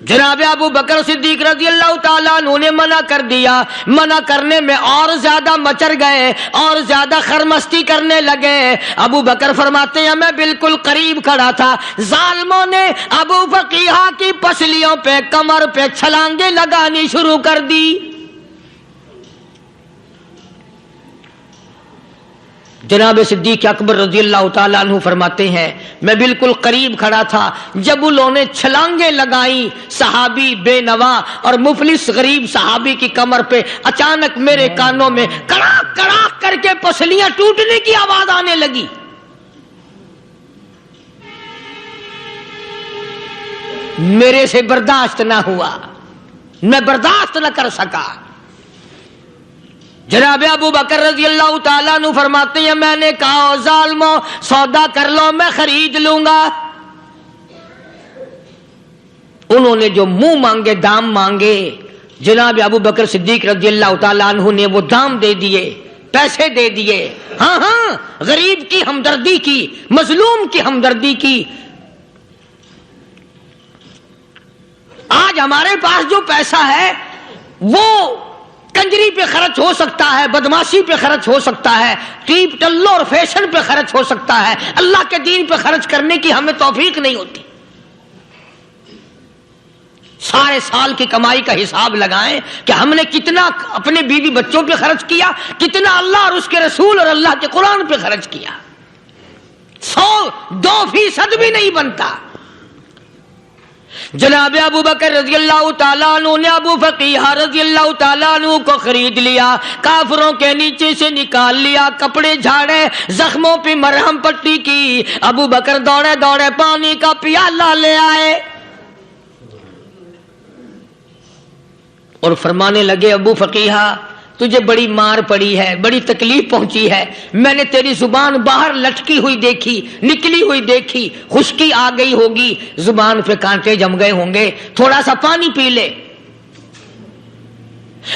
جناب ابو بکر صدیق رضی اللہ تعالیٰ عنہ نے منع کر دیا. منع کرنے میں اور زیادہ مچر گئے اور زیادہ خرمستی کرنے لگے. ابو بکر فرماتے ہیں میں بالکل قریب کھڑا تھا, ظالموں نے ابو فقیہ کی پسلیوں پہ کمر پہ چھلانگیں لگانی شروع کر دی. جناب صدیق اکبر رضی اللہ تعالیٰ عنہ فرماتے ہیں میں بالکل قریب کھڑا تھا جب انہوں نے چھلانگیں لگائیں. صحابی بے نوا اور مفلس غریب صحابی کی کمر پہ اچانک میرے کانوں میں کڑاک کڑاک کر کے پسلیاں ٹوٹنے کی آواز آنے لگی. میرے سے برداشت نہ ہوا, میں برداشت نہ کر سکا. جناب ابو بکر رضی اللہ تعالیٰ عنہ فرماتے ہیں میں نے کہا ظالموں سودا کر لو میں خرید لوں گا. انہوں نے جو منہ مانگے دام مانگے, جناب ابو بکر صدیق رضی اللہ تعالیٰ عنہ نے وہ دام دے دیے, پیسے دے دیے. ہاں ہاں, غریب کی ہمدردی کی, مظلوم کی ہمدردی کی. آج ہمارے پاس جو پیسہ ہے وہ کنجری پہ خرچ ہو سکتا ہے, بدماشی پہ خرچ ہو سکتا ہے, ٹیپ ٹلو اور فیشن پہ خرچ ہو سکتا ہے. اللہ کے دین پہ خرچ کرنے کی ہمیں توفیق نہیں ہوتی. سارے سال کی کمائی کا حساب لگائیں کہ ہم نے کتنا اپنے بیوی بچوں پہ خرچ کیا, کتنا اللہ اور اس کے رسول اور اللہ کے قرآن پہ خرچ کیا. 100-2% بھی نہیں بنتا. جناب ابو بکر رضی اللہ تعالیٰ عنہ نے ابو فقیہ رضی اللہ تعالیٰ عنہ کو خرید لیا, کافروں کے نیچے سے نکال لیا, کپڑے جھاڑے, زخموں پہ مرہم پٹی کی. ابو بکر دوڑے دوڑے پانی کا پیالہ لے آئے اور فرمانے لگے ابو فقیہ تجھے بڑی مار پڑی ہے, بڑی تکلیف پہنچی ہے. میں نے تیری زبان باہر لٹکی ہوئی دیکھی, نکلی ہوئی دیکھی, خشکی آ گئی ہوگی, زبان پہ کانٹے جم گئے ہوں گے, تھوڑا سا پانی پی لے.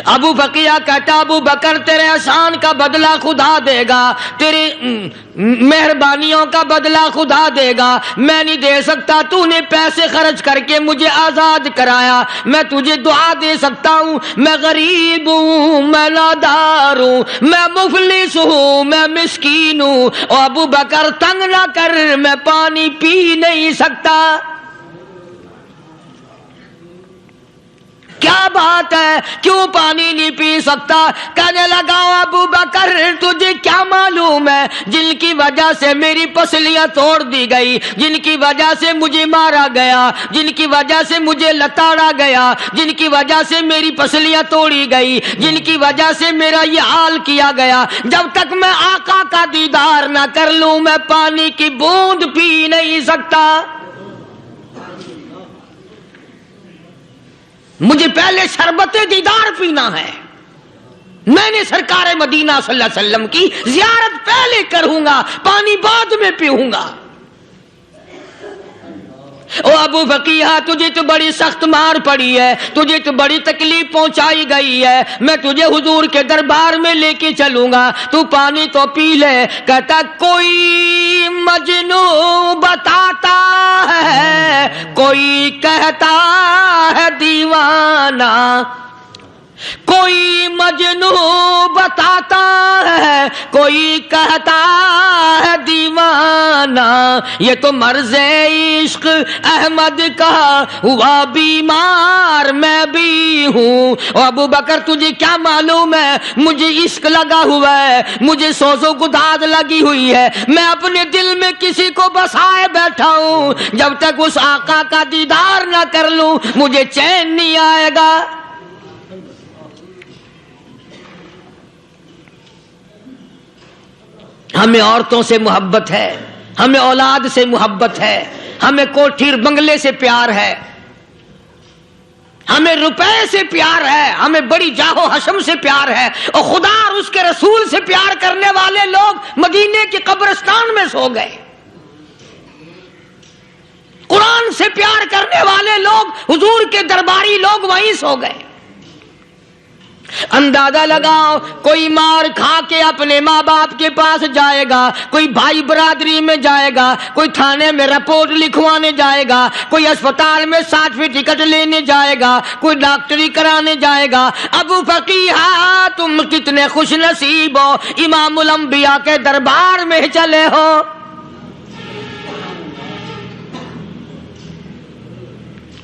ابو فقیہ کہتا ابو بکر تیرے احسان کا بدلہ خدا دے گا, تیری مہربانیوں کا بدلہ خدا دے گا. میں نہیں دے سکتا, تو نے پیسے خرچ کر کے مجھے آزاد کرایا. میں تجھے دعا دے سکتا ہوں, میں غریب ہوں, میں نادار ہوں, میں مفلس ہوں, میں مسکین ہوں. اور ابو بکر تنگ نہ کر, میں پانی پی نہیں سکتا. کیا بات ہے, کیوں پانی نہیں پی سکتا؟ کہنے لگا ابو بکر تجھے کیا معلوم ہے جن کی وجہ سے میری پسلیاں توڑ دی گئی, جن کی وجہ سے مجھے مارا گیا, جن کی وجہ سے مجھے لتاڑا گیا, جن کی وجہ سے میری پسلیاں توڑی گئی, جن کی وجہ سے میرا یہ حال کیا گیا. جب تک میں آقا کا دیدار نہ کر لوں میں پانی کی بوند پی نہیں سکتا. مجھے پہلے شربت دیدار پینا ہے. میں نے سرکار مدینہ صلی اللہ علیہ وسلم کی زیارت پہلے کروں گا, پانی بعد میں پیوں گا. او ابو فقیہ تجھے تو بڑی سخت مار پڑی ہے, تجھے تو بڑی تکلیف پہنچائی گئی ہے, میں تجھے حضور کے دربار میں لے کے چلوں گا, تو پانی تو پی لے. کہتا کوئی مجنوں بتاتا ہے, کوئی کہتا ہے دیوانہ, کوئی مجنوں بتاتا ہے, کوئی کہتا ہے دیوانہ. یہ تو مرض عشق احمد کا ہوا بیمار میں بھی ہوں. اور ابو بکر تجھے کیا معلوم ہے مجھے عشق لگا ہوا ہے, مجھے سوز و گداز لگی ہوئی ہے, میں اپنے دل میں کسی کو بسائے بیٹھا ہوں. جب تک اس آقا کا دیدار نہ کر لوں مجھے چین نہیں آئے گا. ہمیں عورتوں سے محبت ہے, ہمیں اولاد سے محبت ہے, ہمیں کوٹھی بنگلے سے پیار ہے, ہمیں روپے سے پیار ہے, ہمیں بڑی جاہ و حشم سے پیار ہے. اور خدا اور اس کے رسول سے پیار کرنے والے لوگ مدینے کے قبرستان میں سو گئے. قرآن سے پیار کرنے والے لوگ حضور کے درباری لوگ وہیں سو گئے. اندازہ لگاؤ، کوئی مار کھا کے اپنے ماں باپ کے پاس جائے گا، کوئی بھائی برادری میں جائے گا، کوئی تھانے میں رپورٹ لکھوانے جائے گا، کوئی اسپتال میں سرٹیفکیٹ لینے جائے گا، کوئی ڈاکٹری کرانے جائے گا۔ ابو فقیہہ تم کتنے خوش نصیب ہو، امام الانبیاء کے دربار میں چلے ہو۔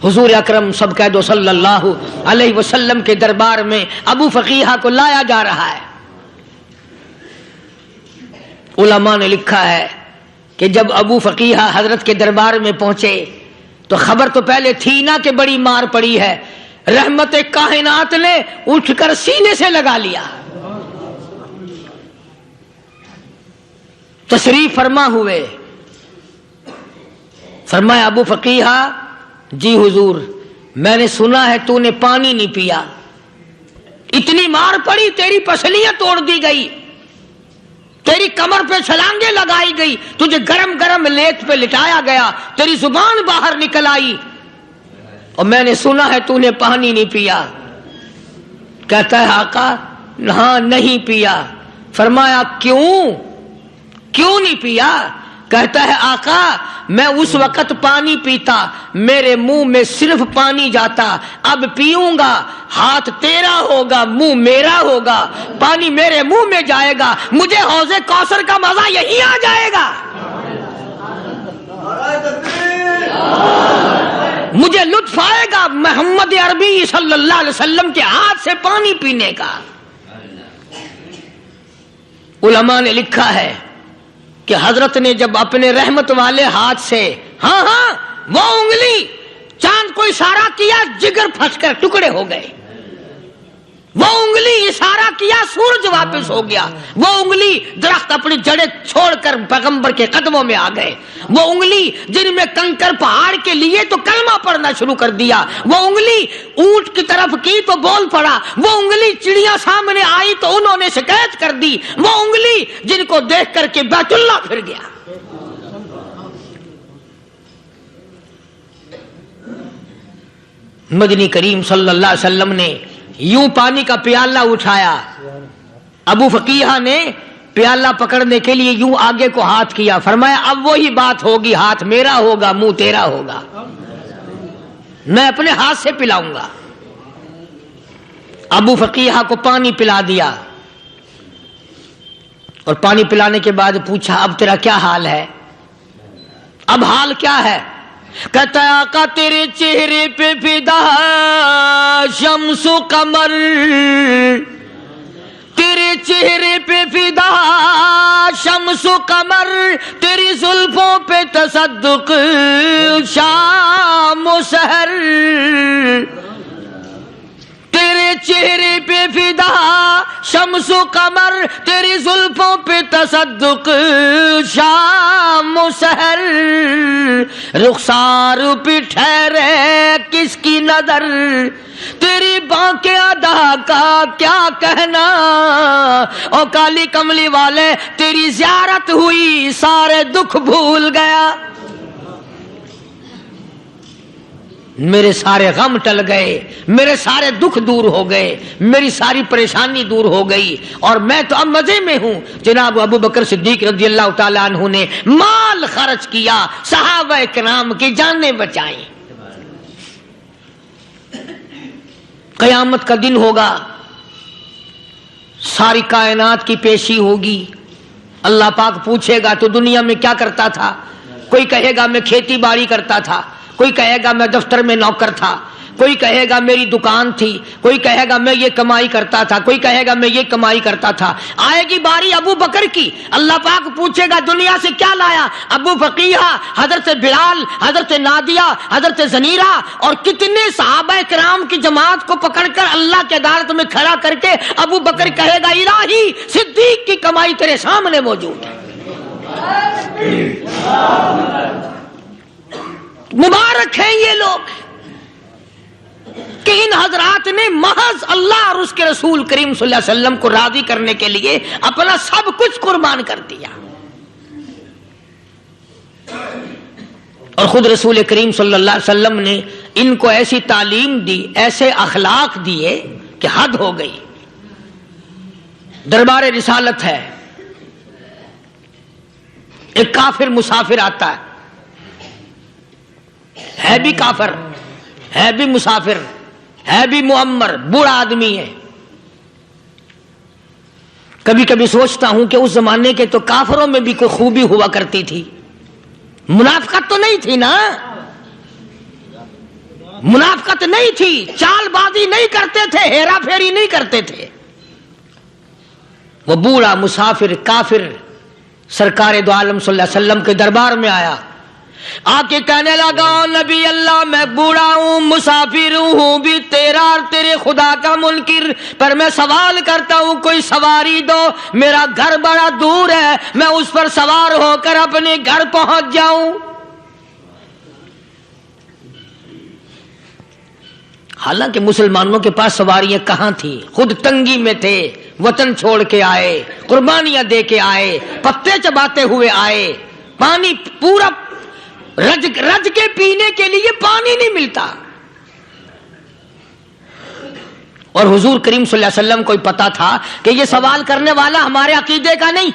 حضور اکرم سب کہہ دو صلی اللہ علیہ وسلم کے دربار میں ابو فقیہہ کو لایا جا رہا ہے۔ علماء نے لکھا ہے کہ جب ابو فقیہہ حضرت کے دربار میں پہنچے تو خبر تو پہلے تھی نہ کہ بڑی مار پڑی ہے، رحمت کائنات نے اٹھ کر سینے سے لگا لیا، تشریف فرما ہوئے۔ فرمایا ابو فقیہہ جی حضور، میں نے سنا ہے تو نے پانی نہیں پیا، اتنی مار پڑی، تیری پسلیاں توڑ دی گئی، تیری کمر پہ چھلانگیں لگائی گئی، تجھے گرم گرم لیت پہ لٹایا گیا، تیری زبان باہر نکل آئی، اور میں نے سنا ہے تو نے پانی نہیں پیا۔ کہتا ہے آقا ہاں نہیں پیا۔ فرمایا کیوں نہیں پیا؟ کہتا ہے آقا میں اس وقت پانی پیتا میرے منہ میں صرف پانی جاتا، اب پیوں گا ہاتھ تیرا ہوگا منہ میرا ہوگا، پانی میرے منہ میں جائے گا، مجھے حوض کوثر کا مزہ یہی آ جائے گا، مجھے لطف آئے گا محمد عربی صلی اللہ علیہ وسلم کے ہاتھ سے پانی پینے کا۔ علماء نے لکھا ہے کہ حضرت نے جب اپنے رحمت والے ہاتھ سے ہاں وہ انگلی چاند کو اشارہ کیا، جگر پھنس کر ٹکڑے ہو گئے، وہ انگلی اشارہ کیا، سورج واپس ہو گیا، وہ انگلی درخت اپنی جڑیں چھوڑ کر پیغمبر کے قدموں میں آ گئے، وہ انگلی جن میں کنکر پہاڑ کے لیے تو کلمہ پڑھنا شروع کر دیا، وہ انگلی اونٹ کی طرف کی تو بول پڑا، وہ انگلی چڑیاں سامنے آئی تو انہوں نے شکایت کر دی، وہ انگلی جن کو دیکھ کر کے بیت اللہ پھر گیا۔ مدنی کریم صلی اللہ علیہ وسلم نے یوں پانی کا پیالہ اٹھایا، ابو فقیہہ نے پیالہ پکڑنے کے لیے یوں آگے کو ہاتھ کیا، فرمایا اب وہی بات ہوگی، ہاتھ میرا ہوگا منہ تیرا ہوگا، میں اپنے ہاتھ سے پلاؤں گا۔ ابو فقیہہ کو پانی پلا دیا، اور پانی پلانے کے بعد پوچھا اب تیرا کیا حال ہے، اب حال کیا ہے؟ کہتا ہے آقا تیرے چہرے پہ فدا شمس و قمر، تیرے چہرے پہ فدا شمس و قمر، تیری زلفوں پہ تصدق شام و سحر، تیرے چہرے پہ فدا شمس و قمر، تیری زلفوں پہ تصدق شام و سحر، رخسار پہ ٹھہرے کس کی نظر، تیری بانکے ادا کا کیا کہنا، او کالی کملی والے تیری زیارت ہوئی سارے دکھ بھول گیا، میرے سارے غم ٹل گئے، میرے سارے دکھ دور ہو گئے، میری ساری پریشانی دور ہو گئی، اور میں تو اب مزے میں ہوں۔ جناب ابو بکر صدیق رضی اللہ تعالیٰ عنہ نے مال خرچ کیا، صحابہ کرام کی جانیں بچائیں۔ قیامت کا دن ہوگا، ساری کائنات کی پیشی ہوگی، اللہ پاک پوچھے گا تو دنیا میں کیا کرتا تھا؟ کوئی کہے گا میں کھیتی باڑی کرتا تھا، کوئی کہے گا میں دفتر میں نوکر تھا، کوئی کہے گا میری دکان تھی، کوئی کہے گا میں یہ کمائی کرتا تھا، کوئی کہے گا میں یہ کمائی کرتا تھا۔ آئے گی باری ابو بکر کی، اللہ پاک پوچھے گا دنیا سے کیا لایا؟ ابو فقیہہ، حضرت بلال، حضرت نادیہ، حضرت زنیرہ اور کتنے صحابہ کرام کی جماعت کو پکڑ کر اللہ کی عدالت میں کھڑا کر کے ابو بکر کہے گا الہی صدیق کی کمائی تیرے سامنے موجود ہے۔ مبارک ہیں یہ لوگ کہ ان حضرات نے محض اللہ اور اس کے رسول کریم صلی اللہ علیہ وسلم کو راضی کرنے کے لیے اپنا سب کچھ قربان کر دیا، اور خود رسول کریم صلی اللہ علیہ وسلم نے ان کو ایسی تعلیم دی، ایسے اخلاق دیے کہ حد ہو گئی۔ دربار رسالت ہے، ایک کافر مسافر آتا ہے بھی کافر، ہے بھی مسافر، ہے بھی معمر، بوڑھا آدمی ہے۔ کبھی کبھی سوچتا ہوں کہ اس زمانے کے تو کافروں میں بھی کوئی خوبی ہوا کرتی تھی، منافقت تو نہیں تھی نا، منافقت نہیں تھی، چال بازی نہیں کرتے تھے، ہیرا پھیری نہیں کرتے تھے۔ وہ بوڑھا مسافر کافر سرکار دو عالم صلی اللہ علیہ وسلم کے دربار میں آیا، آ کے کہنے لگا نبی اللہ میں بوڑھا ہوں، مسافر ہوں بھی تیرا اور تیرے خدا کا منکر، پر میں سوال کرتا ہوں کوئی سواری دو، میرا گھر بڑا دور ہے، میں اس پر سوار ہو کر اپنے گھر پہنچ جاؤں۔ حالانکہ مسلمانوں کے پاس سواریاں کہاں تھیں، خود تنگی میں تھے، وطن چھوڑ کے آئے، قربانیاں دے کے آئے، پتے چباتے ہوئے آئے، پانی پورا رج کے پینے کے لیے پانی نہیں ملتا۔ اور حضور کریم صلی اللہ علیہ وسلم کو پتا تھا کہ یہ سوال کرنے والا ہمارے عقیدے کا نہیں،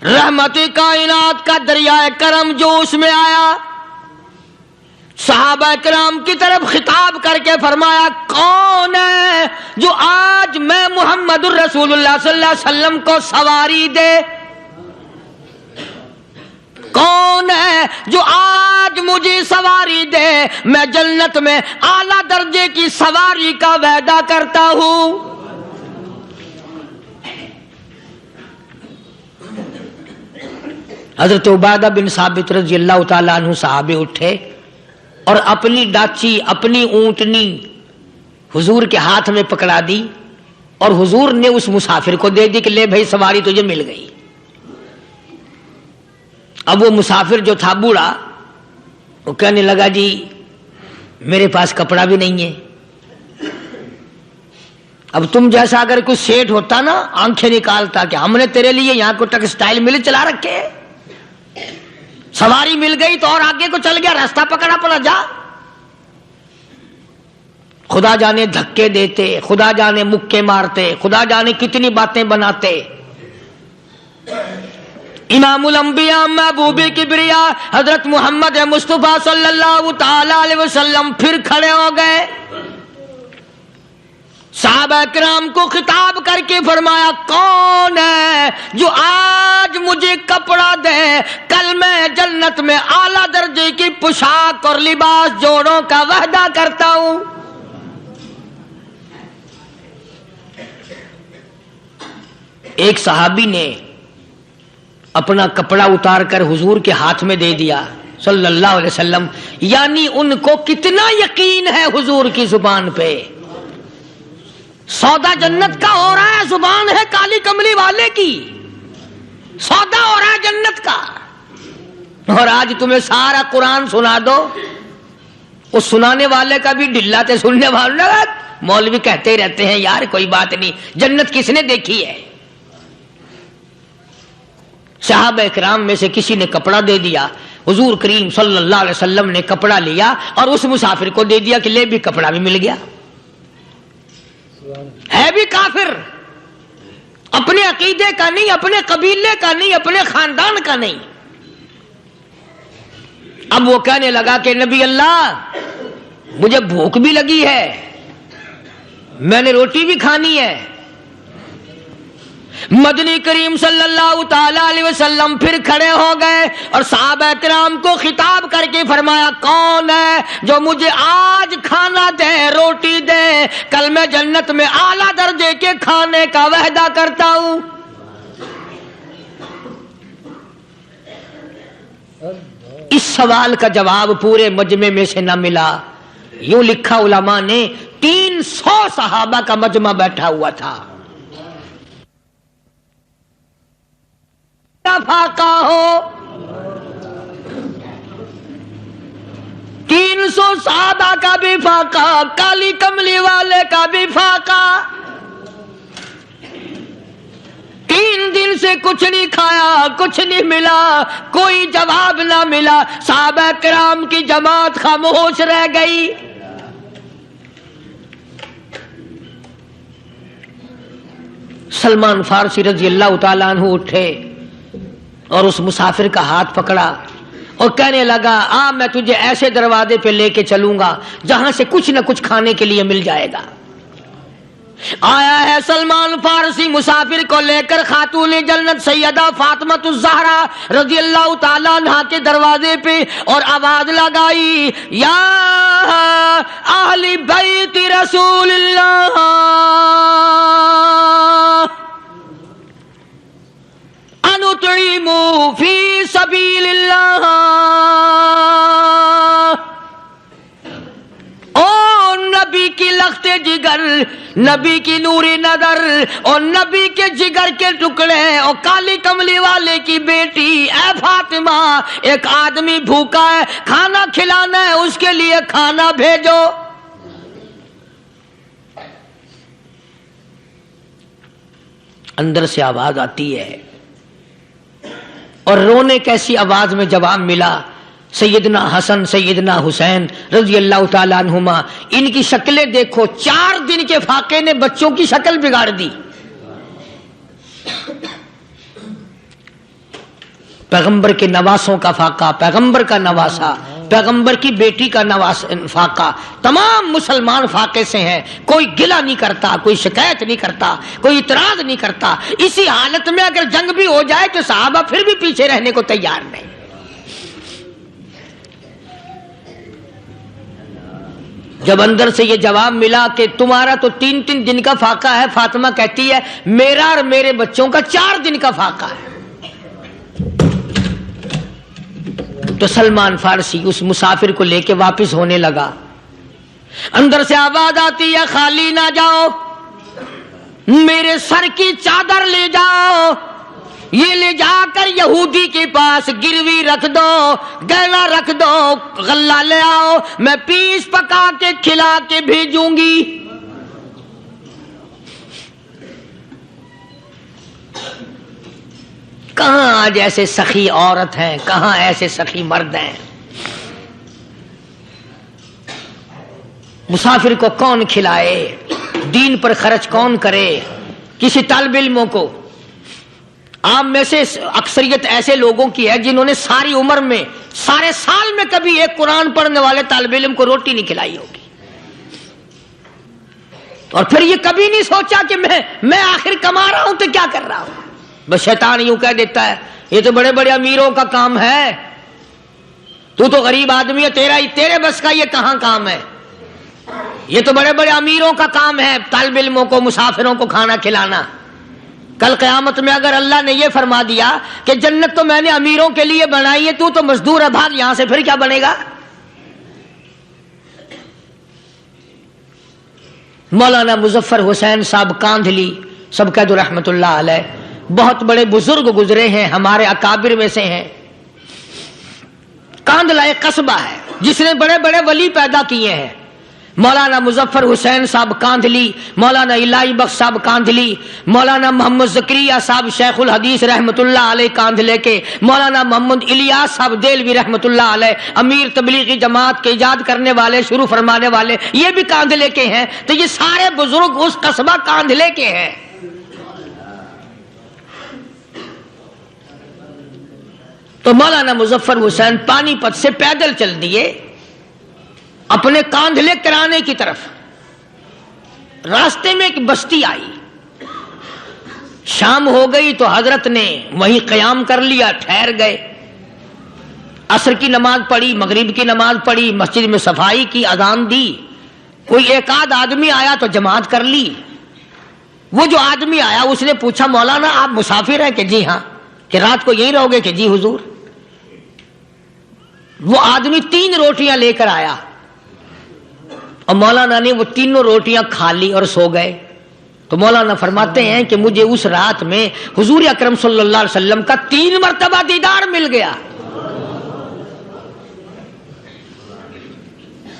رحمت کائنات کا دریائے کرم جو اس میں آیا، صحابہ کرام کی طرف خطاب کر کے فرمایا کون ہے جو آج میں محمد الرسول اللہ صلی اللہ علیہ وسلم کو سواری دے، کون ہے جو آج مجھے سواری دے، میں جنت میں اعلیٰ درجے کی سواری کا وعدہ کرتا ہوں۔ حضرت عبادہ بن ثابت رضی اللہ تعالیٰ عنہ صحابی اٹھے اور اپنی ڈاچی، اپنی اونٹنی حضور کے ہاتھ میں پکڑا دی، اور حضور نے اس مسافر کو دے دی کہ لے بھائی سواری تجھے مل گئی۔ اب وہ مسافر جو تھا بوڑھا، وہ کہنے لگا جی میرے پاس کپڑا بھی نہیں ہے۔ اب تم جیسا اگر کوئی سیٹ ہوتا نا، آنکھیں نکالتا کہ ہم نے تیرے لیے یہاں کو ٹیکسٹائل مل چلا رکھے، سواری مل گئی تو اور آگے کو چل گیا، راستہ پکڑا پڑا جا۔ خدا جانے دھکے دیتے، خدا جانے مکے مارتے، خدا جانے کتنی باتیں بناتے۔ امام الانبیاء محبوب کبریا حضرت محمد مصطفیٰ صلی اللہ تعالی علیہ وسلم پھر کھڑے ہو گئے، صحابہ کرام کو خطاب کر کے فرمایا کون ہے جو آج مجھے کپڑا دے، کل میں جنت میں اعلیٰ درجے کی پوشاک اور لباس جوڑوں کا وعدہ کرتا ہوں۔ ایک صحابی نے اپنا کپڑا اتار کر حضور کے ہاتھ میں دے دیا صلی اللہ علیہ وسلم، یعنی ان کو کتنا یقین ہے حضور کی زبان پہ، سودا جنت کا ہو رہا ہے، زبان ہے کالی کملی والے کی، سودا ہو رہا ہے جنت کا۔ اور آج تمہیں سارا قرآن سنا دو، اس سنانے والے کا بھی ڈلا تے سننے والے مولوی کہتے رہتے ہیں یار کوئی بات نہیں، جنت کس نے دیکھی ہے۔ صحابہ کرام میں سے کسی نے کپڑا دے دیا، حضور کریم صلی اللہ علیہ وسلم نے کپڑا لیا اور اس مسافر کو دے دیا کہ لے بھی کپڑا بھی مل گیا۔ ہے بھی کافر، اپنے عقیدے کا نہیں، اپنے قبیلے کا نہیں، اپنے خاندان کا نہیں۔ اب وہ کہنے لگا کہ نبی اللہ مجھے بھوک بھی لگی ہے، میں نے روٹی بھی کھانی ہے۔ مدنی کریم صلی اللہ تعالی علیہ وسلم پھر کھڑے ہو گئے اور صحابہ کرام کو خطاب کر کے فرمایا کون ہے جو مجھے آج کھانا دے، روٹی دے، کل میں جنت میں اعلیٰ درجے کے کھانے کا وعدہ کرتا ہوں۔ اس سوال کا جواب پورے مجمع میں سے نہ ملا، یوں لکھا علماء نے 300 صحابہ کا مجمع بیٹھا ہوا تھا۔ فاقہ ہو 300 صحابہ کا بھی فاقہ، کالی کملی والے کا بھی فاقہ، 3 دن سے کچھ نہیں کھایا، کچھ نہیں ملا، کوئی جواب نہ ملا، صحابہ کرام کی جماعت خاموش رہ گئی۔ سلمان فارسی رضی اللہ تعالیٰ عنہ اٹھے اور اس مسافر کا ہاتھ پکڑا اور کہنے لگا میں تجھے ایسے دروازے پہ لے کے چلوں گا جہاں سے کچھ نہ کچھ کھانے کے لیے مل جائے گا۔ آیا ہے سلمان فارسی مسافر کو لے کر خاتون جنت سیدہ فاطمہ الزہرا رضی اللہ تعالیٰ عنہ کے دروازے پہ اور آواز لگائی، یا اہل بیت رسول اللہ انطعموا فی سبیل اللہ، او نبی کی لخت جگر، نبی کی نوری نظر اور نبی کے جگر کے ٹکڑے اور کالی کملی والے کی بیٹی، اے فاطمہ ایک آدمی بھوکا ہے، کھانا کھلانا ہے، اس کے لیے کھانا بھیجو۔ اندر سے آواز آتی ہے اور رونے کیسی آواز میں جواب ملا، سیدنا حسن سیدنا حسین رضی اللہ تعالیٰ عنہما، ان کی شکلیں دیکھو، 4 دن کے فاقے نے بچوں کی شکل بگاڑ دی۔ پیغمبر کے نواسوں کا فاقہ، پیغمبر کا نواسا، پیغمبر کی بیٹی کا فاقہ، تمام مسلمان فاقے سے ہیں، کوئی گلہ نہیں کرتا، کوئی شکایت نہیں کرتا، کوئی اعتراض نہیں کرتا۔ اسی حالت میں اگر جنگ بھی ہو جائے تو صحابہ پھر بھی پیچھے رہنے کو تیار نہیں۔ جب اندر سے یہ جواب ملا کہ تمہارا تو 3 دن کا فاقہ ہے، فاطمہ کہتی ہے میرا اور میرے بچوں کا 4 دن کا فاقہ ہے، تو سلمان فارسی اس مسافر کو لے کے واپس ہونے لگا۔ اندر سے آواز آتی ہے خالی نہ جاؤ، میرے سر کی چادر لے جاؤ، یہ لے جا کر یہودی کے پاس گروی رکھ دو، گہنا رکھ دو، غلہ لے آؤ، میں پیس پکا کے کھلا کے بھیجوں گی۔ کہاں آج ایسے سخی عورت ہیں، کہاں ایسے سخی مرد ہیں؟ مسافر کو کون کھلائے، دین پر خرچ کون کرے؟ کسی طالب علموں کو، آپ میں سے اکثریت ایسے لوگوں کی ہے جنہوں نے ساری عمر میں، سارے سال میں کبھی ایک قرآن پڑھنے والے طالب علم کو روٹی نہیں کھلائی ہوگی، اور پھر یہ کبھی نہیں سوچا کہ میں آخر کما رہا ہوں تو کیا کر رہا ہوں۔ بس شیطان یوں کہہ دیتا ہے یہ تو بڑے بڑے امیروں کا کام ہے، تو غریب آدمی ہے، تیرے بس کا یہ کہاں کام ہے؟ یہ تو بڑے بڑے امیروں کا کام ہے طالب علموں کو، مسافروں کو کھانا کھلانا۔ کل قیامت میں اگر اللہ نے یہ فرما دیا کہ جنت تو میں نے امیروں کے لیے بنائی ہے، تو مزدور ہے، بھاگ یہاں سے، پھر کیا بنے گا؟ مولانا مظفر حسین صاحب کاندھلی سب کہہ دو رحمت اللہ علیہ، بہت بڑے بزرگ گزرے ہیں، ہمارے اکابر میں سے ہیں۔ کاندھلا ایک قصبہ ہے جس نے بڑے بڑے ولی پیدا کیے ہیں۔ مولانا مظفر حسین صاحب کاندھلی، مولانا الہی بخش صاحب کاندھلی، مولانا محمد زکریا صاحب شیخ الحدیث رحمت اللہ علیہ کاندھلے کے، مولانا محمد الیاس صاحب دیلوی رحمت اللہ علیہ امیر تبلیغی جماعت کے ایجاد کرنے والے، شروع فرمانے والے، یہ بھی کاندھلے کے ہیں۔ تو یہ سارے بزرگ اس قصبہ کاندھلے کے ہیں۔ تو مولانا مظفر حسین پانی پت سے پیدل چل دیے اپنے کاندھلے کرانے کی طرف۔ راستے میں ایک بستی آئی، شام ہو گئی تو حضرت نے وہیں قیام کر لیا، ٹھہر گئے، عصر کی نماز پڑھی، مغرب کی نماز پڑھی، مسجد میں صفائی کی، اذان دی، کوئی ایک آدھ آدمی آیا تو جماعت کر لی۔ وہ جو آدمی آیا اس نے پوچھا مولانا آپ مسافر ہیں؟ کہ جی ہاں۔ کہ رات کو یہیں رہو گے؟ کہ جی حضور۔ وہ آدمی 3 روٹیاں لے کر آیا اور مولانا نے وہ 3 روٹیاں کھا لی اور سو گئے۔ تو مولانا فرماتے ہیں کہ مجھے اس رات میں حضور اکرم صلی اللہ علیہ وسلم کا 3 مرتبہ دیدار مل گیا،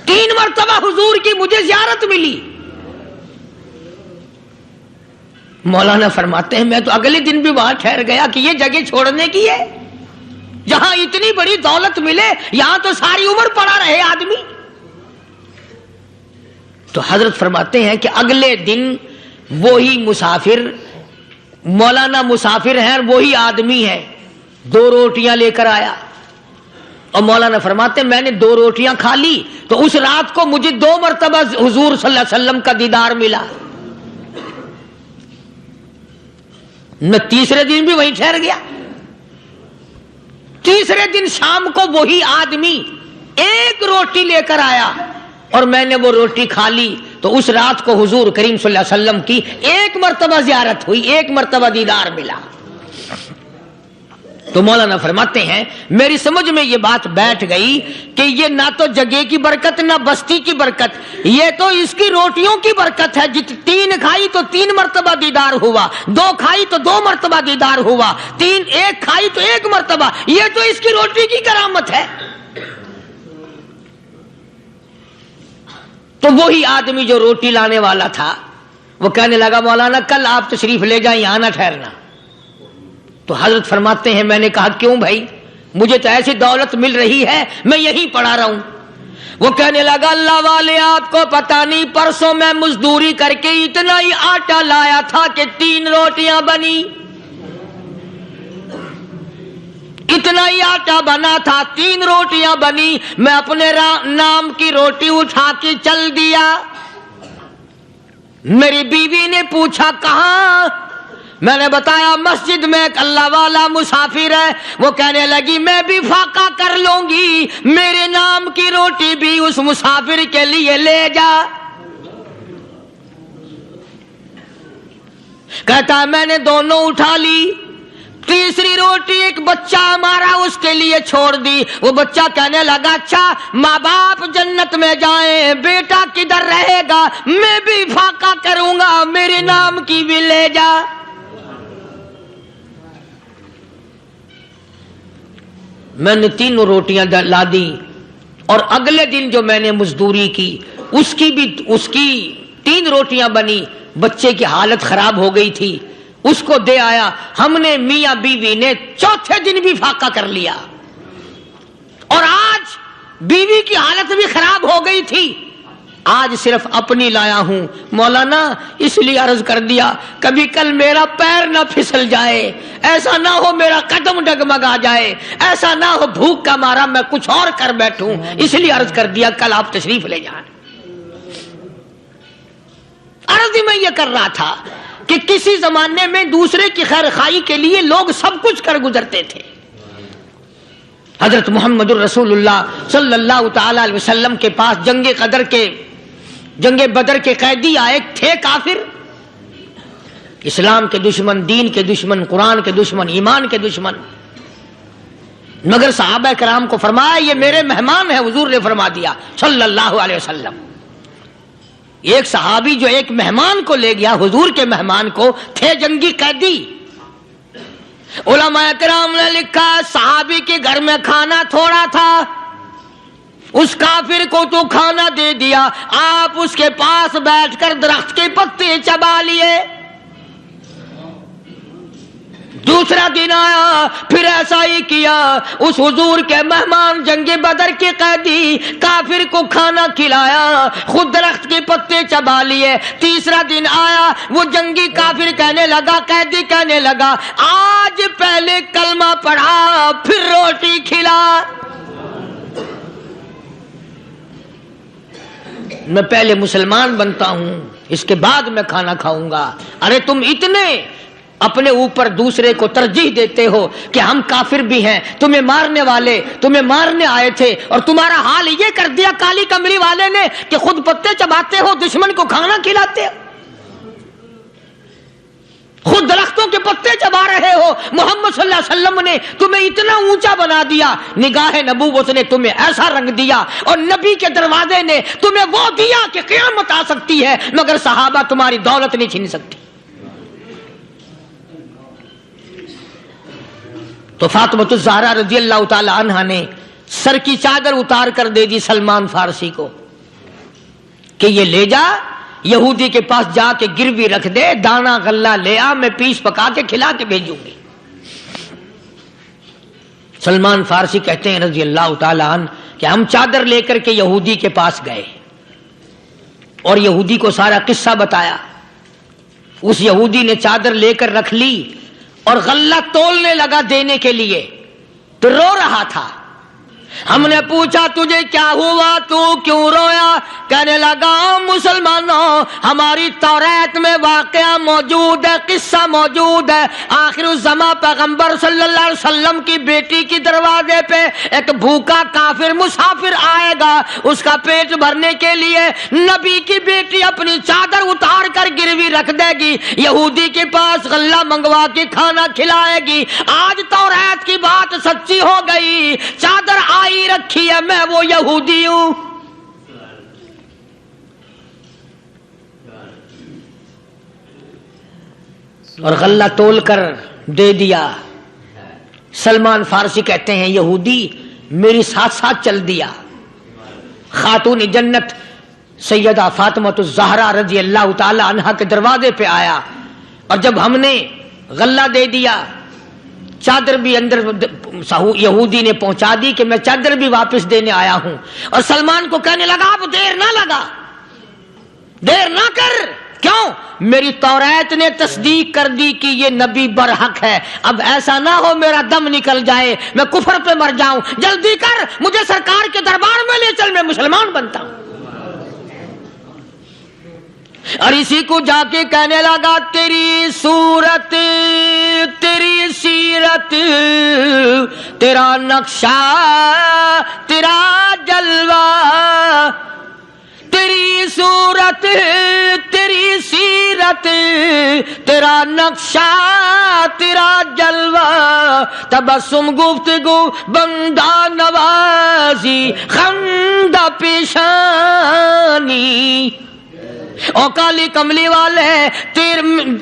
3 مرتبہ حضور کی مجھے زیارت ملی۔ مولانا فرماتے ہیں میں تو اگلے دن بھی وہاں ٹھہر گیا کہ یہ جگہ چھوڑنے کی ہے، جہاں اتنی بڑی دولت ملے یہاں تو ساری عمر پڑا رہے آدمی۔ تو حضرت فرماتے ہیں کہ اگلے دن وہی مسافر مولانا مسافر ہیں اور وہی آدمی ہے, 2 روٹیاں لے کر آیا اور مولانا فرماتے میں نے 2 روٹیاں کھا لی تو اس رات کو مجھے 2 مرتبہ حضور صلی اللہ علیہ وسلم کا دیدار ملا. میں تیسرے دن بھی وہیں ٹھہر گیا. تیسرے دن شام کو وہی آدمی 1 روٹی لے کر آیا اور میں نے وہ روٹی کھا لی تو اس رات کو حضور کریم صلی اللہ علیہ وسلم کی 1 مرتبہ زیارت ہوئی, 1 مرتبہ دیدار ملا. تو مولانا فرماتے ہیں میری سمجھ میں یہ بات بیٹھ گئی کہ یہ نہ تو جگہ کی برکت نہ بستی کی برکت, یہ تو اس کی روٹیوں کی برکت ہے. 3 کھائی تو 3 مرتبہ دیدار ہوا, 2 کھائی تو 2 مرتبہ دیدار ہوا, 1 کھائی تو 1 مرتبہ. یہ تو اس کی روٹی کی کرامت ہے. تو وہی آدمی جو روٹی لانے والا تھا وہ کہنے لگا مولانا کل آپ تشریف لے جائیں, یہاں نہ ٹھہرنا. تو حضرت فرماتے ہیں میں نے کہا کیوں بھائی, مجھے تو ایسی دولت مل رہی ہے میں یہیں پڑھا رہا ہوں. وہ کہنے لگا اللہ والے آپ کو پتہ نہیں, پرسوں میں مزدوری کر کے اتنا ہی آٹا لایا تھا کہ 3 روٹیاں بنی. اتنا ہی آٹا بنا تھا, 3 روٹیاں بنی. میں اپنے نام کی روٹی اٹھا کے چل دیا. میری بیوی نے پوچھا کہاں؟ میں نے بتایا مسجد میں ایک اللہ والا مسافر ہے. وہ کہنے لگی میں بھی فاقہ کر لوں گی, میرے نام کی روٹی بھی اس مسافر کے لیے لے جا. کہتا ہے میں نے دونوں اٹھا لی. تیسری روٹی ایک بچہ ہمارا اس کے لیے چھوڑ دی. وہ بچہ کہنے لگا اچھا ماں باپ جنت میں جائیں, بیٹا کدھر رہے گا, میں بھی فاقہ کروں گا, میرے نام کی بھی لے جا. میں نے 3 روٹیاں لا دی اور اگلے دن جو میں نے مزدوری کی اس کی 3 روٹیاں بنی. بچے کی حالت خراب ہو گئی تھی, اس کو دے آیا. ہم نے میاں بیوی نے چوتھے دن بھی فاقہ کر لیا اور آج بیوی کی حالت بھی خراب ہو گئی تھی, آج صرف اپنی لایا ہوں. مولانا اس لیے عرض کر دیا کبھی کل میرا پیر نہ پھسل جائے, ایسا نہ ہو میرا قدم ڈگمگا جائے, ایسا نہ ہو بھوک کا مارا میں کچھ اور کر بیٹھوں, اس لیے عرض کر دیا کل آپ تشریف لے جائیں. عرض میں یہ کر رہا تھا کہ کسی زمانے میں دوسرے کی خیر خواہی کے لیے لوگ سب کچھ کر گزرتے تھے. حضرت محمد الرسول اللہ صلی اللہ تعالی علیہ وسلم کے پاس جنگ بدر کے قیدی آئے تھے کافر, اسلام کے دشمن, دین کے دشمن, قرآن کے دشمن, ایمان کے دشمن. مگر صحابہ کرام کو فرمایا یہ میرے مہمان ہیں. حضور نے فرما دیا صلی اللہ علیہ وسلم. ایک صحابی جو ایک مہمان کو لے گیا, حضور کے مہمان کو, تھے جنگی قیدی. علماء کرام نے لکھا صحابی کے گھر میں کھانا تھوڑا تھا, اس کافر کو تو کھانا دے دیا, آپ اس کے پاس بیٹھ کر درخت کے پتے چبا لیے. دوسرا دن آیا پھر ایسا ہی کیا, اس حضور کے مہمان جنگ بدر کے قیدی کافر کو کھانا کھلایا, خود درخت کے پتے چبا لیے. تیسرا دن آیا وہ جنگی کافر کہنے لگا, قیدی کہنے لگا آج پہلے کلمہ پڑھا پھر روٹی کھلا. میں پہلے مسلمان بنتا ہوں اس کے بعد میں کھانا کھاؤں گا. ارے تم اتنے اپنے اوپر دوسرے کو ترجیح دیتے ہو کہ ہم کافر بھی ہیں, تمہیں مارنے والے تمہیں مارنے آئے تھے اور تمہارا حال یہ کر دیا کالی کمری والے نے کہ خود پتے چباتے ہو, دشمن کو کھانا کھلاتے ہو, خود درختوں کے پتے چبا رہے ہو. محمد صلی اللہ علیہ وسلم نے تمہیں اتنا اونچا بنا دیا, نگاہ نبوت نے تمہیں ایسا رنگ دیا اور نبی کے دروازے نے تمہیں وہ دیا کہ قیامت آ سکتی ہے مگر صحابہ تمہاری دولت نہیں چھین سکتی. تو فاطمۃ الزہرا رضی اللہ تعالی عنہا نے سر کی چادر اتار کر دے دی سلمان فارسی کو کہ یہ لے جا, یہودی کے پاس جا کے گروی رکھ دے, دانا غلہ لے آ, میں پیس پکا کے کھلا کے بھیجوں گی. سلمان فارسی کہتے ہیں رضی اللہ تعالی عنہ کہ ہم چادر لے کر کے یہودی کے پاس گئے اور یہودی کو سارا قصہ بتایا. اس یہودی نے چادر لے کر رکھ لی اور غلہ تولنے لگا دینے کے لیے، تو رو رہا تھا۔ ہم نے پوچھا تجھے کیا ہوا، تو کیوں رویا؟ کہنے لگا مسلمانوں، ہماری توریت میں واقعہ موجود ہے، قصہ موجود ہے، آخر الزمان پیغمبر صلی اللہ علیہ وسلم کی بیٹی کی دروازے پہ ایک بھوکا کافر مسافر آئے گا، اس کا پیٹ بھرنے کے لیے نبی کی بیٹی اپنی چادر اتار کر گروی رکھ دے گی، یہودی کے پاس غلہ منگوا کے کھانا کھلائے گی۔ آج توریت کی بات سچی ہو گئی، چادر آئی رکھی ہے، میں وہ یہودی ہوں۔ اور غلہ تول کر دے دیا۔ سلمان فارسی کہتے ہیں یہودی میری ساتھ ساتھ چل دیا۔ خاتون جنت سیدہ فاطمہ الزہرا رضی اللہ تعالی عنہا کے دروازے پہ آیا، اور جب ہم نے غلہ دے دیا، چادر بھی اندر یہودی نے پہنچا دی کہ میں چادر بھی واپس دینے آیا ہوں، اور سلمان کو کہنے لگا اب دیر نہ لگا، دیر نہ کر، کیوں؟ میری توریت نے تصدیق کر دی کہ یہ نبی برحق ہے، اب ایسا نہ ہو میرا دم نکل جائے، میں کفر پہ مر جاؤں، جلدی کر، مجھے سرکار کے دربار میں لے چل، میں مسلمان بنتا ہوں۔ اور اسی کو جا کے کہنے لگا تیری صورت، تیری سیرت، تیرا نقشہ، تیرا جلوہ، تیری صورت، تیری سیرت، تیرا نقشہ، تیرا جلوہ، تبسم گفتگو بندہ نوازی، خندہ پیشانی، او کالی کملی والے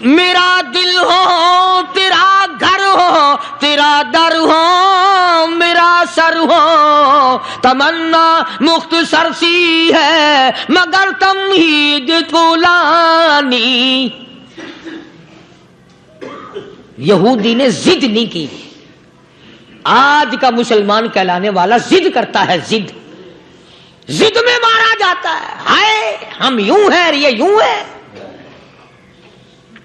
میرا دل ہو، تیرا گھر ہو، تیرا در ہو، میرا سر ہو، تمنا مختصر سی ہے مگر تمہید طولانی۔ یہودی نے ضد نہیں کی۔ آج کا مسلمان کہلانے والا ضد کرتا ہے، ضد ضد میں مارا جاتا ہے، ہائے ہم یوں ہیں، یہ یوں ہے۔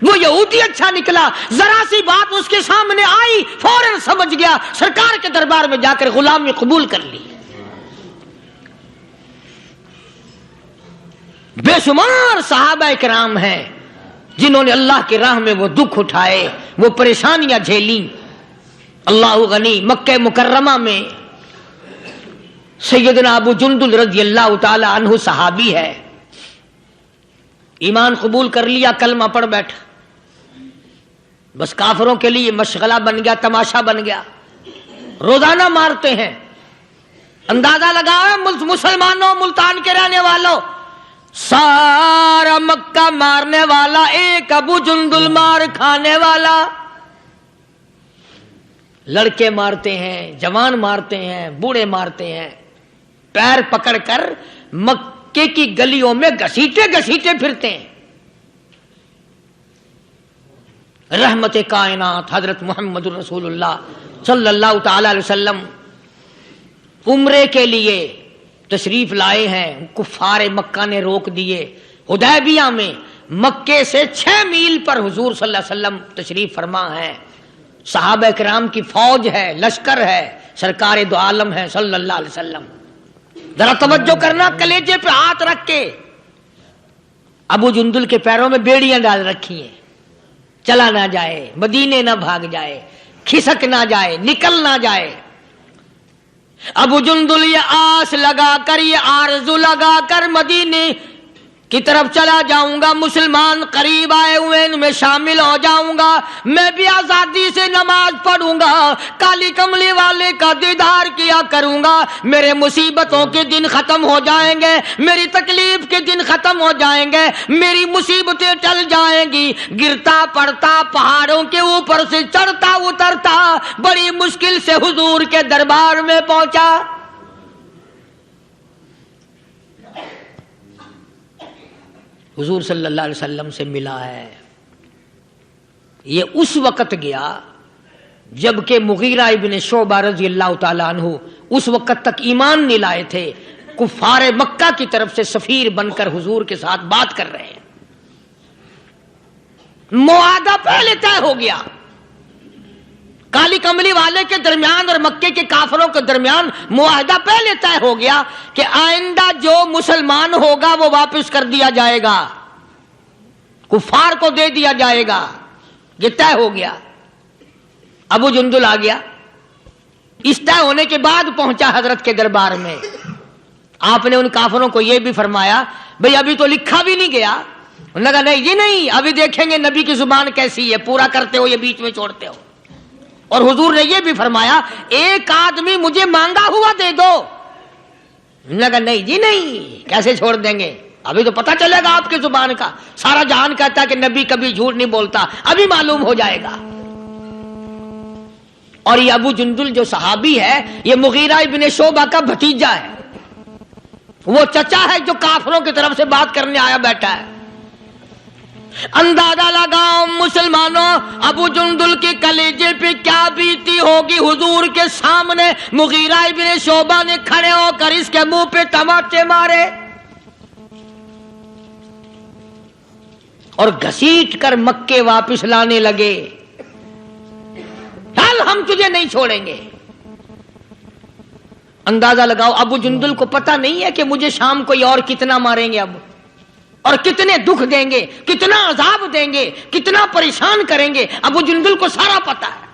وہ یہودی اچھا نکلا، ذرا سی بات اس کے سامنے آئی فوراً سمجھ گیا، سرکار کے دربار میں جا کر غلامی قبول کر لی۔ بے شمار صحابہ کرام ہیں جنہوں نے اللہ کی راہ میں وہ دکھ اٹھائے، وہ پریشانیاں جھیلیں۔ اللہ غنی، مکہ مکرمہ میں سیدنا ابو جندل رضی اللہ تعالی عنہ صحابی ہے، ایمان قبول کر لیا، کلمہ پڑھ بیٹھا، بس کافروں کے لیے مشغلہ بن گیا، تماشا بن گیا، روزانہ مارتے ہیں۔ اندازہ لگاؤ مسلمانوں، ملتان کے رہنے والوں، سارا مکہ مارنے والا ایک ابو جندل مار کھانے والا۔ لڑکے مارتے ہیں، جوان مارتے ہیں، بوڑھے مارتے ہیں، پیر پکڑ کر مکے کی گلیوں میں گھسیٹے گھسیٹے پھرتے ہیں۔ رحمت کائنات حضرت محمد رسول اللہ صلی اللہ تعالی علیہ وسلم عمرے کے لیے تشریف لائے ہیں، کفار مکہ نے روک دیے۔ حدیبیہ میں مکے سے 6 میل پر حضور صلی اللہ علیہ وسلم تشریف فرما ہے، صحابہ کرام کی فوج ہے، لشکر ہے، سرکار دو عالم ہے صلی اللہ علیہ وسلم۔ ذرا توجہ کرنا، کلیجے پہ ہاتھ رکھ کے ابو جندل کے پیروں میں بیڑیاں ڈال رکھی ہیں، چلا نہ جائے، مدینے نہ بھاگ جائے، کھسک نہ جائے، نکل نہ جائے۔ ابو جندل یہ آس لگا کر، یہ آرزو لگا کر مدینے کی طرف چلا جاؤں گا، مسلمان قریب آئے ہوئے ان میں شامل ہو جاؤں گا، میں بھی آزادی سے نماز پڑھوں گا، کالی کملی والے کا دیدار کیا کروں گا، میرے مصیبتوں کے دن ختم ہو جائیں گے، میری تکلیف کے دن ختم ہو جائیں گے، میری مصیبتیں ٹل جائیں گی۔ گرتا پڑتا پہاڑوں کے اوپر سے چڑھتا اترتا بڑی مشکل سے حضور کے دربار میں پہنچا۔ حضور صلی اللہ علیہ وسلم سے ملا ہے۔ یہ اس وقت گیا جبکہ مغیرہ ابن شعبہ رضی اللہ تعالی عنہ اس وقت تک ایمان نہیں لائے تھے، کفار مکہ کی طرف سے سفیر بن کر حضور کے ساتھ بات کر رہے ہیں۔ معاہدہ پہلے طے ہو گیا کالی کملی والے کے درمیان اور مکے کے کافروں کے درمیان معاہدہ پہلے طے ہو گیا کہ آئندہ جو مسلمان ہوگا وہ واپس کر دیا جائے گا، کفار کو دے دیا جائے گا، یہ طے ہو گیا۔ ابو جندل آ گیا، اس طے ہونے کے بعد پہنچا حضرت کے دربار میں۔ آپ نے ان کافروں کو یہ بھی فرمایا بھئی ابھی تو لکھا بھی نہیں گیا۔ انہوں نے کہا نہیں جی نہیں، ابھی دیکھیں گے نبی کی زبان کیسی ہے، پورا کرتے ہو یہ بیچ میں چھوڑتے ہو۔ اور حضور نے یہ بھی فرمایا ایک آدمی مجھے مانگا ہوا دے دو۔ انہوں نے کہا نہیں جی نہیں، کیسے چھوڑ دیں گے، ابھی تو پتہ چلے گا آپ کی زبان کا، سارا جہان کہتا ہے کہ نبی کبھی جھوٹ نہیں بولتا، ابھی معلوم ہو جائے گا۔ اور یہ ابو جندل جو صحابی ہے یہ مغیرہ ابن شعبہ کا بھتیجا ہے، وہ چچا ہے جو کافروں کی طرف سے بات کرنے آیا بیٹھا ہے۔ اندازہ لگاؤ مسلمانوں ابو جندل کے کلیجے پہ کیا بیتی ہوگی حضور کے سامنے مغیرہ ابن شعبہ نے کھڑے ہو کر اس کے منہ پہ تماچے مارے اور گھسیٹ کر مکے واپس لانے لگے۔ چل ہم تجھے نہیں چھوڑیں گے۔ اندازہ لگاؤ ابو جندل کو پتہ نہیں ہے کہ مجھے شام کوئی اور کتنا ماریں گے اب، اور کتنے دکھ دیں گے، کتنا عذاب دیں گے، کتنا پریشان کریں گے، ابو جندل کو سارا پتہ ہے۔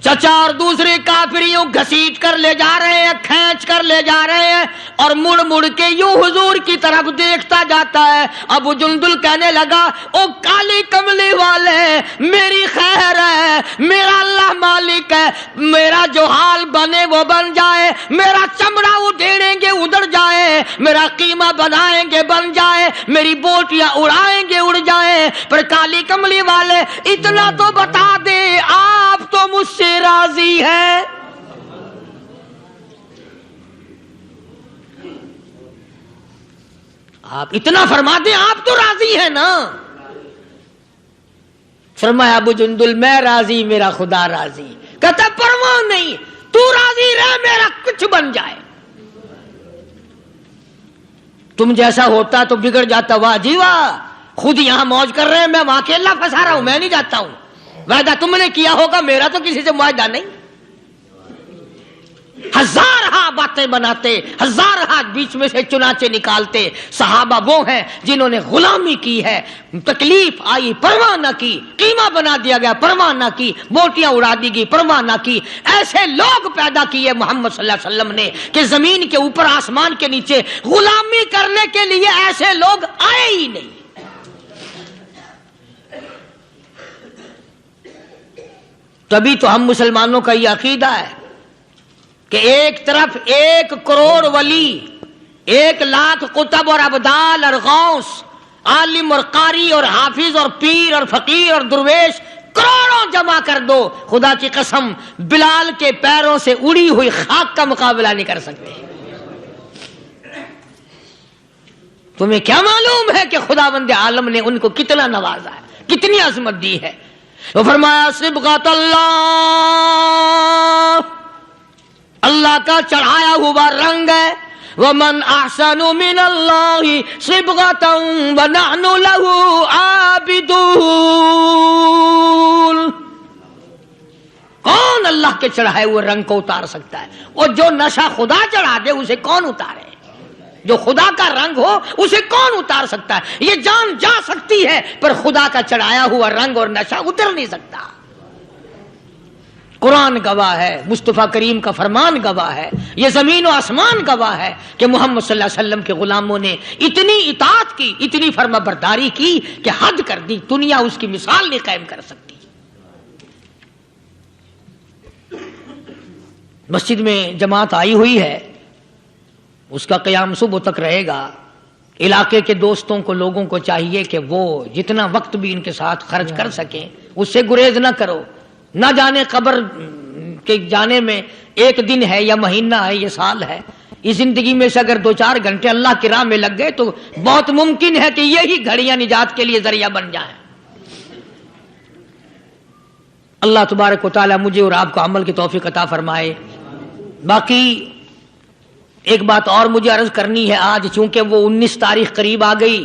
چچا اور دوسرے کافریوں گھسیٹ کر لے جا رہے ہیں، کھینچ کر لے جا رہے ہیں، اور مڑ مڑ کے یوں حضور کی طرف دیکھتا جاتا ہے۔ ابو جندل کہنے لگا او کالی کملی والے میری خیر ہے، میرا اللہ مالک ہے، میرا جو حال بنے وہ بن جائے، میرا چمڑا اڈھیڑیں گے اڑ جائے، میرا قیمہ بنائیں گے بن جائے، میری بوٹیاں اڑائیں گے اڑ جائے، پر کالی کملی والے اتنا تو بتا دے آپ تو مجھ سے راضی ہے۔ آپ اتنا فرما دیں آپ تو راضی ہیں نا۔ فرمایا ابو جندل میں راضی میرا خدا راضی۔ کہتا پرواہ نہیں، تو راضی رہ میرا کچھ بن جائے۔ تم جیسا ہوتا تو بگڑ جاتا، واہ جی واہ، خود یہاں موج کر رہے ہیں میں وہاں اکیلا پھنسا رہا ہوں، میں نہیں جاتا ہوں، وعدہ تم نے کیا ہوگا، میرا تو کسی سے معاہدہ نہیں۔ ہزارہ باتیں بناتے، ہزارہ بیچ میں سے چنانچہ نکالتے۔ صحابہ وہ ہیں جنہوں نے غلامی کی ہے، تکلیف آئی پرواہ نہ کی، قیمہ بنا دیا گیا پرواہ نہ کی، بوٹیاں اڑا دی گئی پرواہ نہ کی۔ ایسے لوگ پیدا کیے محمد صلی اللہ علیہ وسلم نے کہ زمین کے اوپر آسمان کے نیچے غلامی کرنے کے لیے ایسے لوگ آئے ہی نہیں۔ تبھی تو ہم مسلمانوں کا یہ عقیدہ ہے کہ ایک طرف 1 کروڑ ولی، 1 لاکھ قطب اور ابدال اور غوث، عالم اور قاری اور حافظ اور پیر اور فقیر اور درویش کروڑوں جمع کر دو، خدا کی قسم بلال کے پیروں سے اڑی ہوئی خاک کا مقابلہ نہیں کر سکتے۔ تمہیں کیا معلوم ہے کہ خداوند عالم نے ان کو کتنا نوازا ہے، کتنی عظمت دی ہے۔ وہ فرمایا صبغۃ اللہ، اللہ کا چڑھایا ہوا رنگ ہے، وَمَنْ أَحْسَنُ مِنَ اللَّهِ صِبْغَةً وَنَحْنُ لَهُ عَابِدُونَ۔ کون اللہ کے چڑھائے ہوئے رنگ کو اتار سکتا ہے؟ اور جو نشہ خدا چڑھا دے اسے کون اتارے؟ جو خدا کا رنگ ہو اسے کون اتار سکتا ہے؟ یہ جان جا سکتی ہے پر خدا کا چڑھایا ہوا رنگ اور نشہ اتر نہیں سکتا۔ قرآن گواہ ہے، مصطفیٰ کریم کا فرمان گواہ ہے، یہ زمین و آسمان گواہ ہے کہ محمد صلی اللہ علیہ وسلم کے غلاموں نے اتنی اطاعت کی، اتنی فرما برداری کی کہ حد کر دی، دنیا اس کی مثال نہیں قائم کر سکتی۔ مسجد میں جماعت آئی ہوئی ہے، اس کا قیام صبح تک رہے گا۔ علاقے کے دوستوں کو، لوگوں کو چاہیے کہ وہ جتنا وقت بھی ان کے ساتھ خرچ کر سکیں اس سے گریز نہ کرو۔ نہ جانے قبر کے جانے میں 1 دن ہے یا مہینہ ہے یا سال ہے، اس زندگی میں سے اگر 2-4 گھنٹے اللہ کی راہ میں لگ گئے تو بہت ممکن ہے کہ یہی گھڑیاں نجات کے لیے ذریعہ بن جائیں۔ اللہ تبارک و تعالی مجھے اور آپ کو عمل کی توفیق عطا فرمائے۔ باقی ایک بات اور مجھے عرض کرنی ہے، آج چونکہ وہ 19 تاریخ قریب آ گئی،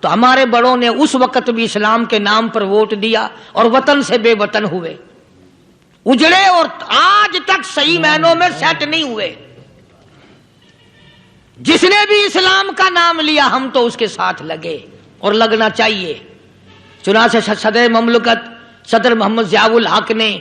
تو ہمارے بڑوں نے اس وقت بھی اسلام کے نام پر ووٹ دیا اور وطن سے بے وطن ہوئے، اجڑے اور آج تک صحیح معنوں میں سیٹ نہیں ہوئے۔ جس نے بھی اسلام کا نام لیا ہم تو اس کے ساتھ لگے اور لگنا چاہیے۔ چنانچہ صدر مملکت صدر محمد ضیاء الحق نے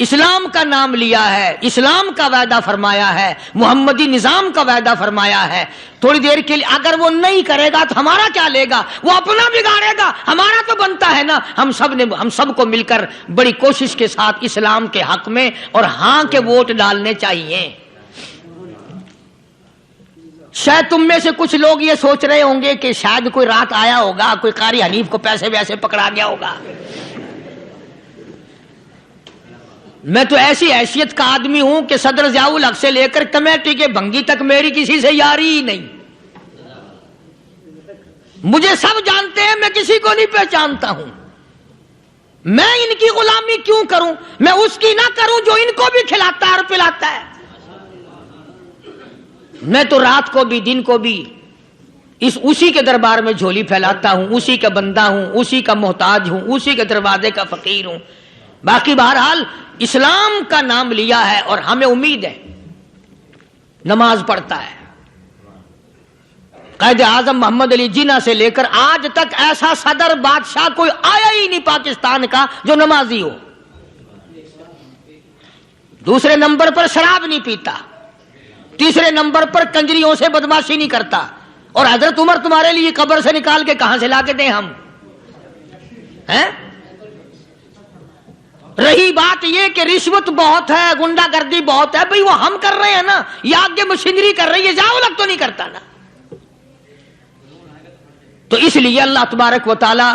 اسلام کا نام لیا ہے، اسلام کا وعدہ فرمایا ہے، محمدی نظام کا وعدہ فرمایا ہے۔ تھوڑی دیر کے لیے اگر وہ نہیں کرے گا تو ہمارا کیا لے گا؟ وہ اپنا بگاڑے گا، ہمارا تو بنتا ہے نا۔ ہم سب کو مل کر بڑی کوشش کے ساتھ اسلام کے حق میں اور ہاں کے ووٹ ڈالنے چاہیے۔ شاید تم میں سے کچھ لوگ یہ سوچ رہے ہوں گے کہ شاید کوئی رات آیا ہوگا، کوئی قاری حنیف کو پیسے ویسے پکڑا گیا ہوگا۔ میں تو ایسی حیثیت کا آدمی ہوں کہ صدر ضیاء الحق سے لے کر کمیٹی کے بھنگی تک میری کسی سے یاری ہی نہیں۔ مجھے سب جانتے ہیں، میں کسی کو نہیں پہچانتا ہوں۔ میں ان کی غلامی کیوں کروں؟ میں اس کی نہ کروں جو ان کو بھی کھلاتا ہے اور پلاتا ہے۔ میں تو رات کو بھی دن کو بھی اسی کے دربار میں جھولی پھیلاتا ہوں، اسی کا بندہ ہوں، اسی کا محتاج ہوں، اسی کے دروازے کا فقیر ہوں۔ باقی بہرحال اسلام کا نام لیا ہے اور ہمیں امید ہے، نماز پڑھتا ہے۔ قائد اعظم محمد علی جناح سے لے کر آج تک ایسا صدر بادشاہ کوئی آیا ہی نہیں پاکستان کا جو نمازی ہو۔ دوسرے نمبر پر شراب نہیں پیتا، تیسرے نمبر پر کنجریوں سے بدماشی نہیں کرتا، اور حضرت عمر تمہارے لیے قبر سے نکال کے کہاں سے لا کے دیں ہم ہیں؟ رہی بات یہ کہ رشوت بہت ہے، گنڈا گردی بہت ہے، بھئی وہ ہم کر رہے ہیں نا، یا آگے مشینری کر رہی ہے، ضیاء الحق تو نہیں کرتا نا۔ تو اس لیے اللہ تبارک و تعالی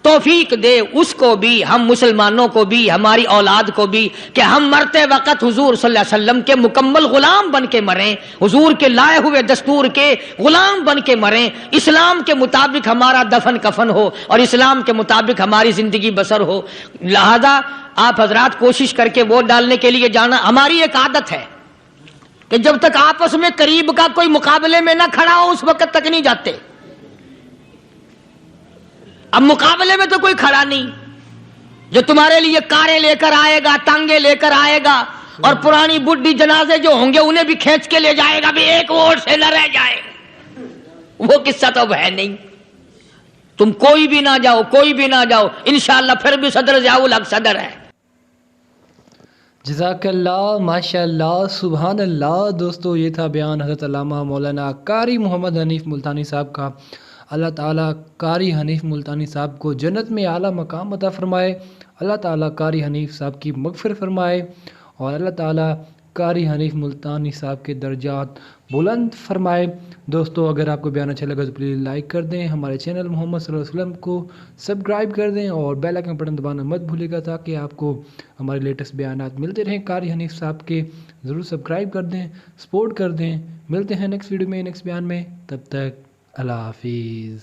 توفیق دے اس کو بھی، ہم مسلمانوں کو بھی، ہماری اولاد کو بھی، کہ ہم مرتے وقت حضور صلی اللہ علیہ وسلم کے مکمل غلام بن کے مریں، حضور کے لائے ہوئے دستور کے غلام بن کے مریں، اسلام کے مطابق ہمارا دفن کفن ہو اور اسلام کے مطابق ہماری زندگی بسر ہو۔ لہذا آپ حضرات کوشش کر کے ووٹ ڈالنے کے لیے جانا۔ ہماری ایک عادت ہے کہ جب تک آپس میں قریب کا کوئی مقابلے میں نہ کھڑا ہو اس وقت تک نہیں جاتے۔ اب مقابلے میں تو کوئی کھڑا نہیں، جو تمہارے لیے کاریں لے کر آئے گا، ٹانگے لے کر آئے گا، اور پرانی بڈھی جنازے جو ہوں گے انہیں بھی کھینچ کے لے جائے گا، بھی ایک ووٹ سے نہ رہ جائے، وہ قصہ تو ہے نہیں۔ تم کوئی بھی نہ جاؤ، کوئی بھی نہ جاؤ، انشاءاللہ پھر بھی صدر ضیاء الحق صدر ہے۔ جزاک اللہ، ماشاء اللہ، سبحان اللہ۔ دوستو یہ تھا بیان حضرت علامہ مولانا قاری محمد حنیف ملتانی صاحب کا۔ اللہ تعالیٰ قاری حنیف ملتانی صاحب کو جنت میں اعلیٰ مقام عطا فرمائے، اللہ تعالیٰ قاری حنیف صاحب کی مغفرت فرمائے، اور اللہ تعالیٰ قاری حنیف ملتانی صاحب کے درجات بلند فرمائے۔ دوستو اگر آپ کو بیان اچھا لگا تو پلیز لائک کر دیں، ہمارے چینل محمد صلی اللہ علیہ وسلم کو سبسکرائب کر دیں، اور بیل آئکن بٹن دبانا مت بھولے گا تاکہ آپ کو ہمارے لیٹسٹ بیانات ملتے رہیں قاری حنیف صاحب کے۔ ضرور سبسکرائب کر دیں، سپورٹ کر دیں۔ ملتے ہیں نیکسٹ ویڈیو میں، نیکسٹ بیان میں، تب تک اللہ حافظ۔